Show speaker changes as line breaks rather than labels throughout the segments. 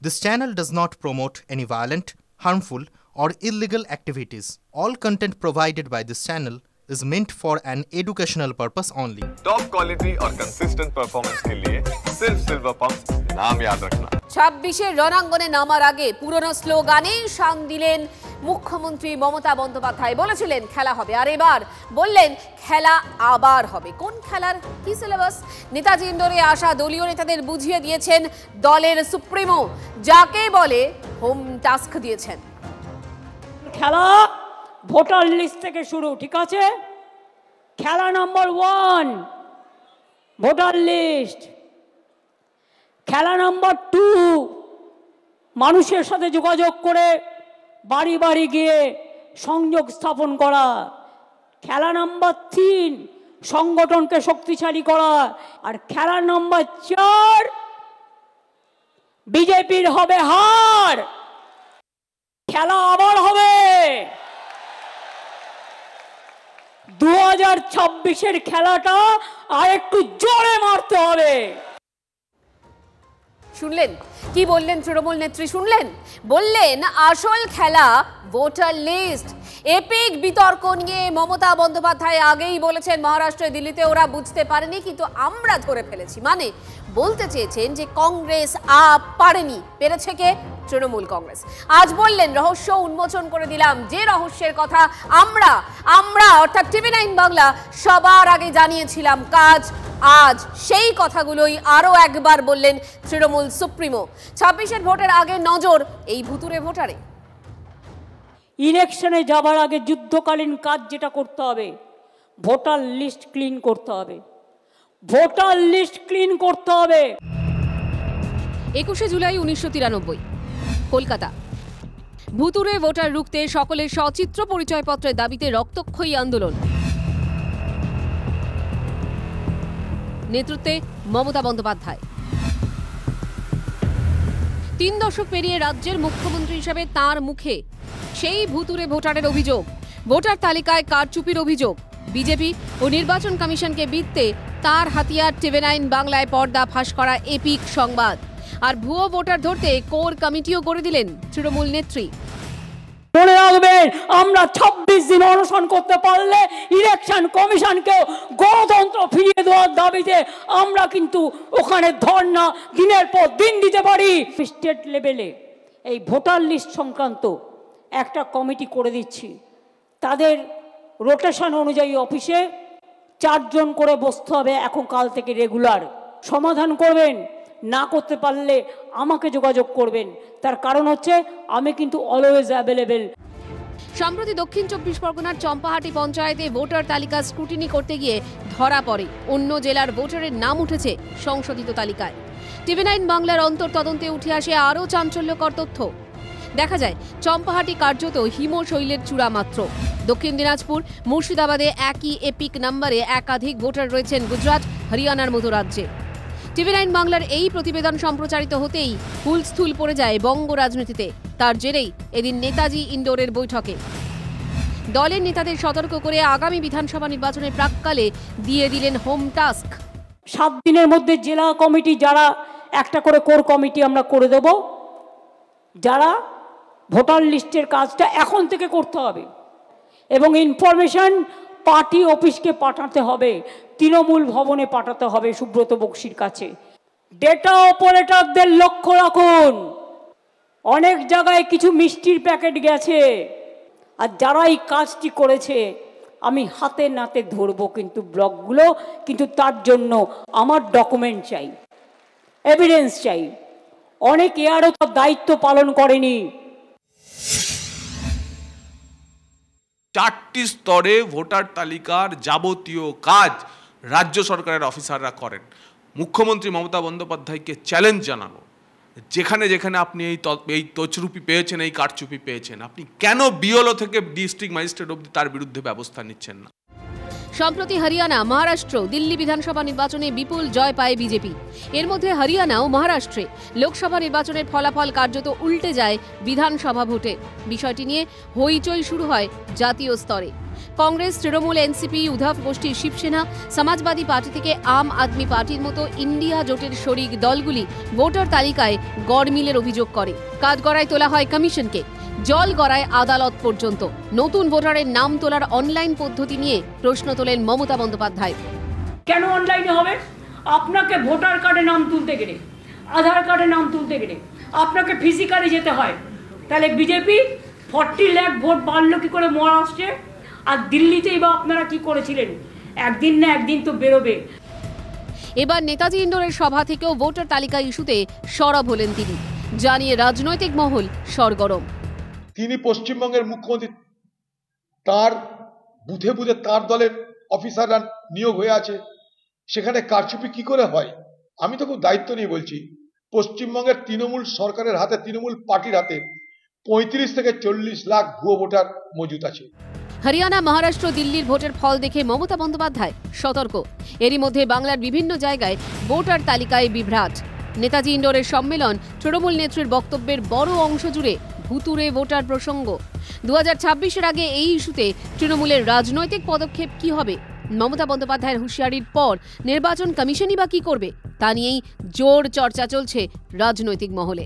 This channel does not promote any violent, harmful, or illegal activities. All content provided by this channel is meant for an educational purpose only.
Top quality और consistent performance के लिए सिर्फ silver pumps नाम याद रखना।
26-এর রণাঙ্গনে নামার আগে পুরনো স্লোগানেই শান দিলেন মুখ্যমন্ত্রী মমতা বন্দ্যোপাধ্যায়। বলেছিলেন খেলা হবে, আর এবার বললেন খেলা আবার হবে। কোন খেলার কি সিলেবাস? নেতাজি ইন্ডোরে আসা দলীয় নেতাদের বুঝিয়ে দিয়েছেন দলের সুপ্রিমো, যাকে বলে হোম টাস্ক দিয়েছেন।
খেলা ভোটার লিস্ট থেকে শুরু, ঠিক আছে? খেলা নাম্বার 1 ভোটার লিস্ট। খেলা নাম্বার 2 মানুষের সাথে যোগাযোগ করে বাড়ি বাড়ি গিয়ে সংযোগ স্থাপন করা। খেলা নাম্বার 3 সংগঠনকে শক্তিশালী করা। আর খেলা নাম্বার 4 বিজেপির হবে হার, খেলা আবার হবে। 2026-এর খেলাটা আর একটু জোরে মারতে হবে।
শুনলেন কি বললেন তৃণমূল নেত্রী? শুনলেন, বললেন আসল খেলা ভোটার লিস্ট। এপিক বিতর্ক নিয়ে মমতা বন্দ্যোপাধ্যায় আগেই বলেছেন মহারাষ্ট্রে দিল্লিতে ওরা বুঝতে পারেনি, কিন্তু আমরা ধরে ফেলেছি। মানে বলতে চেয়েছেন যে কংগ্রেস পারেনি, পেরেছে কে? তৃণমূল কংগ্রেস। আজ বললেন রহস্য উন্মোচন করে দিলাম, যে রহস্যের কথা আমরা অর্থাৎ TV9 বাংলা সবার আগে জানিয়েছিলাম। কাজ আজ সেই কথাগুলোই আরো একবার বললেন তৃণমূল সুপ্রিমো। 26-এর ভোটের আগে নজর এই ভুতুরে ভোটারে।
ইলেকশনে যাবার আগে যুদ্ধকালীন কাজ যেটা করতে হবে, ভোটার লিস্ট ক্লিন করতে হবে। ভোটার লিস্ট ক্লিন করতে হবে।
21শে জুলাই 1993 কলকাতা। ভুতুরে ভোটার রুখতে সকলের সচিত্র পরিচয়পত্রের দাবিতে রক্তক্ষয়ী আন্দোলন। নেতৃত্বে মমতা বন্দ্যোপাধ্যায়। 3 দশক পেরিয়ে রাজ্যের মুখ্যমন্ত্রী হিসেবে তাঁর মুখে সেই ভুতুরে ভোটারের অভিযোগ, ভোটার তালিকায় কারচুপির অভিযোগ। বিজেপি ও নির্বাচন কমিশনকে বিততে তার হাতিয়ার TV9 বাংলায় পর্দা ফাঁস করা এপিক সংবাদ। আর ভুয়ো ভোটার ধরতে কোর কমিটিও করে দিলেন তৃণমূল নেত্রী।
মনে রাখবেন, আমরা 26 দিন অনশন করতে পারলে ইলেকশন কমিশনকেও গণতন্ত্র ফিরিয়ে দেওয়ার দাবিতে আমরা কিন্তু ওখানে ধর্ণা দিনের পর দিন দিতে পারি। স্টেট লেভেলে এই ভোটার লিস্ট সংক্রান্ত একটা কমিটি করে দিচ্ছি। তাদের রোটেশন অনুযায়ী অফিসে 4 জন করে বসতে হবে, এখন কাল থেকে রেগুলার। সমাধান করবেন, না করতে পারলে আমাকে যোগাযোগ করবেন। তার কারণ হচ্ছে আমি কিন্তু অলওয়েজ অ্যাভেলেবেল।
সম্প্রতি দক্ষিণ 24 পরগনার চম্পাহাটি পঞ্চায়েতে ভোটার তালিকা স্ক্রুটিনি করতে গিয়ে ধরা পড়ে অন্য জেলার ভোটারের নাম উঠেছে সংশোধিত তালিকায়। TV9 বাংলার অন্তর্তদন্তে উঠে আসে আরও চাঞ্চল্যকর তথ্য। দেখা যায় চম্পাহাটি কার্যত হিমশৈলের চূড়া মাত্র। দক্ষিণ দিনাজপুর, মুর্শিদাবাদে একই এপিক নম্বরে একাধিক ভোটার রয়েছেন গুজরাট, হরিয়ানার মতো রাজ্যে। TV9 বাংলার এই প্রতিবেদন সম্প্রচারিত হতেই হুলস্থুল পড়ে যায় বঙ্গ রাজনীতিতে। তার জেরেই এদিন নেতাজি ইন্ডোরের বৈঠকে দলের নেতাদের সতর্ক করে আগামী বিধানসভা নির্বাচনের প্রাক্কালে দিয়ে দিলেন হোম টাস্ক।
7 দিনের মধ্যে জেলা কমিটি যারা একটা করে কোর কমিটি আমরা করে দেব, যারা ভোটার লিস্টের কাজটা এখন থেকে করতে হবে এবং ইনফরমেশন পার্টি অফিসকে পাঠাতে হবে, তৃণমূল ভবনে পাঠাতে হবে সুব্রত বক্সির কাছে। ডেটা অপারেটরদের লক্ষ্য রাখুন, অনেক জায়গায় কিছু মিষ্টির প্যাকেট গেছে, আর যারা এই কাজটি করেছে আমি হাতে নাতে ধরবো কিন্তু ব্লকগুলো। কিন্তু তার জন্য আমার ডকুমেন্ট চাই, এভিডেন্স চাই। অনেক এআরও তার দায়িত্ব পালন করেনি।
4টি স্তরে ভোটার তালিকার যাবতীয় কাজ রাজ্য সরকারের অফিসাররা করেন। মুখ্যমন্ত্রী মমতা বন্দ্যোপাধ্যায়কে চ্যালেঞ্জ জানানো, যেখানে যেখানে আপনি এই তছরুপি পেয়েছেন, এই কারচুপি পেয়েছেন, আপনি কেন বিএলও থেকে ডিস্ট্রিক্ট ম্যাজিস্ট্রেট অবধি তার বিরুদ্ধে ব্যবস্থা নিচ্ছেন না?
সম্প্রতি হরিয়ানা, মহারাষ্ট্র, দিল্লি বিধানসভা নির্বাচনে বিপুল জয় পায় বিজেপি। এর মধ্যে হরিয়ানা ও মহারাষ্ট্রে লোকসভা নির্বাচনের ফলাফল কার্যত উল্টে যায় বিধানসভা ভোটে। বিষয়টি নিয়ে হইচই শুরু হয় জাতীয় স্তরে। কংগ্রেস, তৃণমূল, এনসিপি, উদ্ধব গোষ্ঠীর শিবসেনা, সমাজবাদী পার্টি থেকে আম আদমি পার্টির মতো ইন্ডিয়া জোটের শরিক দলগুলি ভোটার তালিকায় গড়মিলের অভিযোগ করে। কাঠগড়ায় তোলা হয় কমিশনকে, জল গড়ায় আদালত পর্যন্ত। নতুন ভোটারের নাম তোলার অনলাইন পদ্ধতি নিয়ে প্রশ্ন তোলেন মমতা বন্দ্যোপাধ্যায়।
কেন অনলাইনে হবে? আপনাকে ভোটার কার্ডে নাম তুলতে গেলে, আধার কার্ডে নাম তুলতে গেলে আপনাকে ফিজিক্যালি যেতে হয়। তাহলে বিজেপি 40 লাখ ভোট বাড়লো কি করে মহারাষ্ট্রে? আর দিল্লিতেই বা আপনারা কি করেছিলেন? একদিন না একদিন তো বেরোবে।
এবার নেতাজি ইন্ডোরের সভা থেকেও ভোটার তালিকা ইস্যুতে সরব হলেন তিনি, জানিয়ে রাজনৈতিক মহল সরগরম।
তিনি পশ্চিমবঙ্গের মুখ্যমন্ত্রী, তার বুথে বুথে তার দলের অফিসাররা নিয়োগ হয়ে আছে, সেখানে কারচুপি কি করে হয়? আমি তো খুব দায়িত্ব নিয়ে বলছি, পশ্চিমবঙ্গের তৃণমূল সরকারের হাতে, তৃণমূল পার্টির হাতে 35 থেকে 40 লাখ ভুয়ো ভোটার মজুত আছে।
হরিয়ানা, মহারাষ্ট্র, দিল্লির ভোটের ফল দেখে মমতা বন্দ্যোপাধ্যায় সতর্ক। এরই মধ্যে বাংলার বিভিন্ন জায়গায় ভোটার তালিকায় বিভ্রাট। নেতাজি ইন্ডোরের সম্মেলন, তৃণমূল নেত্রীর বক্তব্যের বড় অংশ জুড়ে ভুতুরে ভোটার প্রসঙ্গ। 2026-এর আগে এই ইস্যুতে তৃণমূলের রাজনৈতিক পদক্ষেপ কি হবে? মমতা বন্দ্যোপাধ্যায়ের হুঁশিয়ারির পর নির্বাচন কমিশনই বা কি করবে? তা নিয়েই জোর চর্চা চলছে রাজনৈতিক মহলে।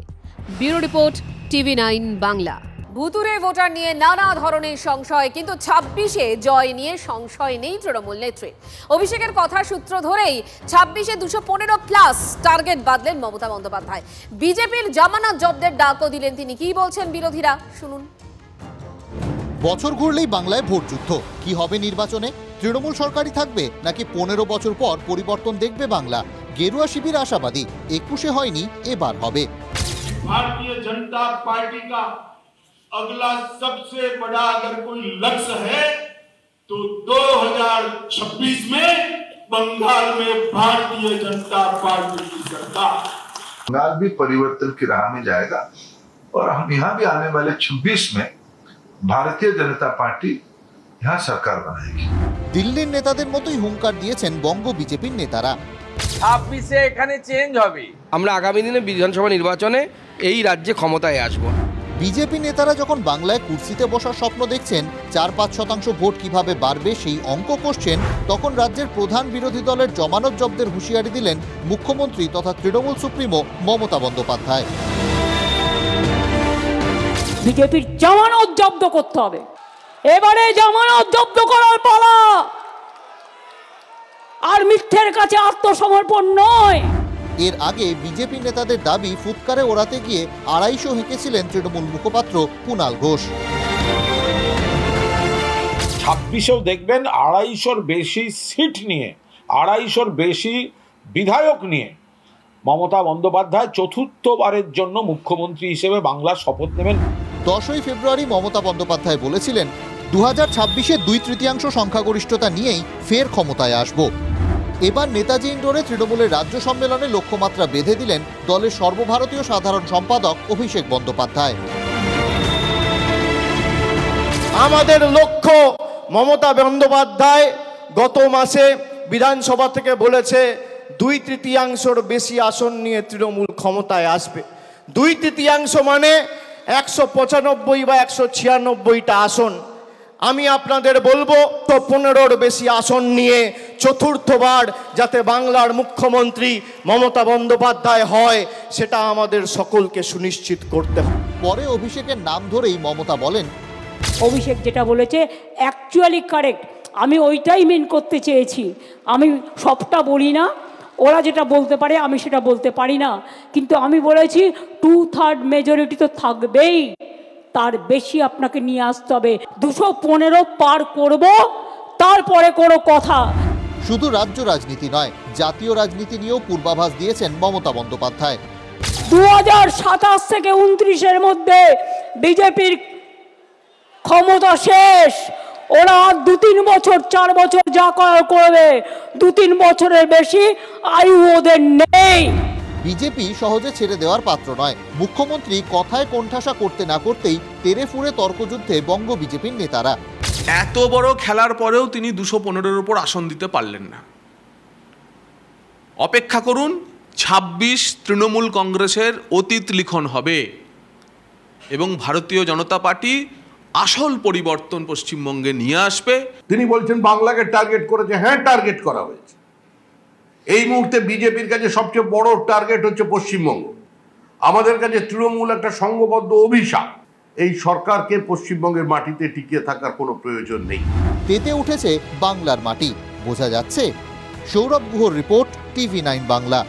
Bureau report, TV9 Bangla. ভুতুরে ভোটার নিয়ে নানা ধরনের সংশয়, কিন্তু 26-এ জয় নিয়ে সংশয় নেই তৃণমূল নেত্রী। অভিষেকের কথা সূত্র ধরেই 26-এ 215+ টার্গেট বাঁধলেন মমতা বন্দ্যোপাধ্যায়। বিজেপির জামানত জব্দের ডাকও দিলেন তিনি। কি বলছেন বিরোধীরা, শুনুন।
বছর ঘুরলেই বাংলায় ভোট যুদ্ধ। কি হবে নির্বাচনে? তৃণমূল সরকারই থাকবে নাকি 15 বছর পর পরিবর্তন দেখবে বাংলা? গেরুয়া শিবির আশাবাদী 21-এ হয়নি, এবার হবে।
भारतीय जनता पार्टी का अगला सबसे बड़ा अगर कोई लक्ष्य है तो 2026 में बंगाल में भारतीय जनता पार्टी की सरकार।
बंगाल भी परिवर्तन की राह में जाएगा और हम यहाँ भी आने वाले 26 में भारतीय जनता पार्टी यहाँ सरकार बनाएगी।
দিল্লির নেতাদের মতোই হুঙ্কার দিয়েছেন বঙ্গ বিজেপির নেতারা।
26-এ এখানে চেঞ্জ হবে। আমরা আগামী দিনে বিধানসভা নির্বাচনে এই রাজ্যে ক্ষমতায় আসব।
বিজেপি নেতারা যখন বাংলায় কুর্সিতে বসার স্বপ্ন দেখছেন, 4-5% ভোট কিভাবে বাড়বে সেই অঙ্ক কষছেন, তখন রাজ্যের প্রধান বিরোধী দলের জমানত জব্দের হুঁশিয়ারি দিলেন মুখ্যমন্ত্রী তথা তৃণমূল সুপ্রিমো মমতা বন্দ্যোপাধ্যায়।
বিজেপির জামানত জব্দ করতে হবে। এবারে জামানত জব্দ করার পালা, আর মিথ্যের কাছে আত্মসমর্পণ নয়।
এর আগে বিজেপি নেতাদের দাবি ফুৎকারে ওড়াতে গিয়ে 250 হেঁকেছিলেন তৃণমূল মুখপাত্র কুণাল ঘোষ।
26-এও দেখবেন 250-র বেশি সিট নিয়ে, 250-র বেশি বিধায়ক নিয়ে মমতা বন্দ্যোপাধ্যায় চতুর্থবারের জন্য মুখ্যমন্ত্রী হিসেবে বাংলার শপথ নেবেন।
10ই ফেব্রুয়ারি মমতা বন্দ্যোপাধ্যায় বলেছিলেন 2026-এ 2/3 সংখ্যাগরিষ্ঠতা নিয়েই ফের ক্ষমতায় আসব। এবার নেতাজি ইন্ডোরে তৃণমূলের রাজ্য সম্মেলনে লক্ষ্যমাত্রা বেঁধে দিলেন দলের সর্বভারতীয় সাধারণ সম্পাদক অভিষেক বন্দ্যোপাধ্যায়।
আমাদের লক্ষ্য, মমতা বন্দ্যোপাধ্যায় গত মাসে বিধানসভা থেকে বলেছে 2/3 বেশি আসন নিয়ে তৃণমূল ক্ষমতায় আসবে। 2/3 মানে 195 বা 196টা আসন। আমি আপনাদের বলবো 15-র বেশি আসন নিয়ে চতুর্থবার যাতে বাংলার মুখ্যমন্ত্রী মমতা বন্দ্যোপাধ্যায় হয়, সেটা আমাদের সকলকে সুনিশ্চিত করতে হবে।
পরে অভিষেকের নাম ধরেই মমতা বলেন,
অভিষেক যেটা বলেছে অ্যাকচুয়ালি কারেক্ট। আমি ওইটাই মেন করতে চেয়েছি। আমি সবটা বলি না, ওরা যেটা বলতে পারে আমি সেটা বলতে পারি না, কিন্তু আমি বলেছি 2/3 মেজরিটি তো থাকবেই, তার বেশি আপনাকে নিয়ে আসতে হবে। 215 পার করব, তারপরে কোনো কথা।
শুধু রাজ্য রাজনীতি নয়, জাতীয় রাজনীতি নিয়েও পূর্বাভাস দিয়েছেন মমতা বন্দ্যোপাধ্যায়।
2027 থেকে 29-এর মধ্যে বিজেপির ক্ষমতা শেষ। ওরা 2-3 বছর 4 বছর যা করার করবে, 2-3 বছরের বেশি আয়ু ওদের নেই।
বিজেপি সহজে ছেড়ে দেওয়ার পাত্র নয়। মুখ্যমন্ত্রী কথায় কোণঠাসা করতে না করতেই তেরে ফুঁড়ে তর্কযুদ্ধে বঙ্গ বিজেপির নেতারা।
এত বড় খেলার পরেও তিনি 215-এর উপর আসন দিতে পারলেন না। অপেক্ষা করুন, 26 তৃণমূল কংগ্রেসের অতীত লিখন হবে এবং ভারতীয় জনতা পার্টি আসল পরিবর্তন পশ্চিমবঙ্গে নিয়ে আসবে।
তিনি বলছেন বাংলাকে টার্গেট করেছে, হ্যাঁ টার্গেট করা হয়েছে। এই মুহূর্তে বিজেপির কাছে সবচেয়ে বড় টার্গেট হচ্ছে পশ্চিমবঙ্গ। আমাদের কাছে তৃণমূল একটা সংঘবদ্ধ অভিশাপ। এই সরকারকে পশ্চিমবঙ্গের মাটিতে টিকিয়ে থাকার কোনো প্রয়োজন নেই।
পেতে উঠেছে বাংলার মাটি, বোঝা যাচ্ছে। সৌরভ গুহর রিপোর্ট, TV9 বাংলা।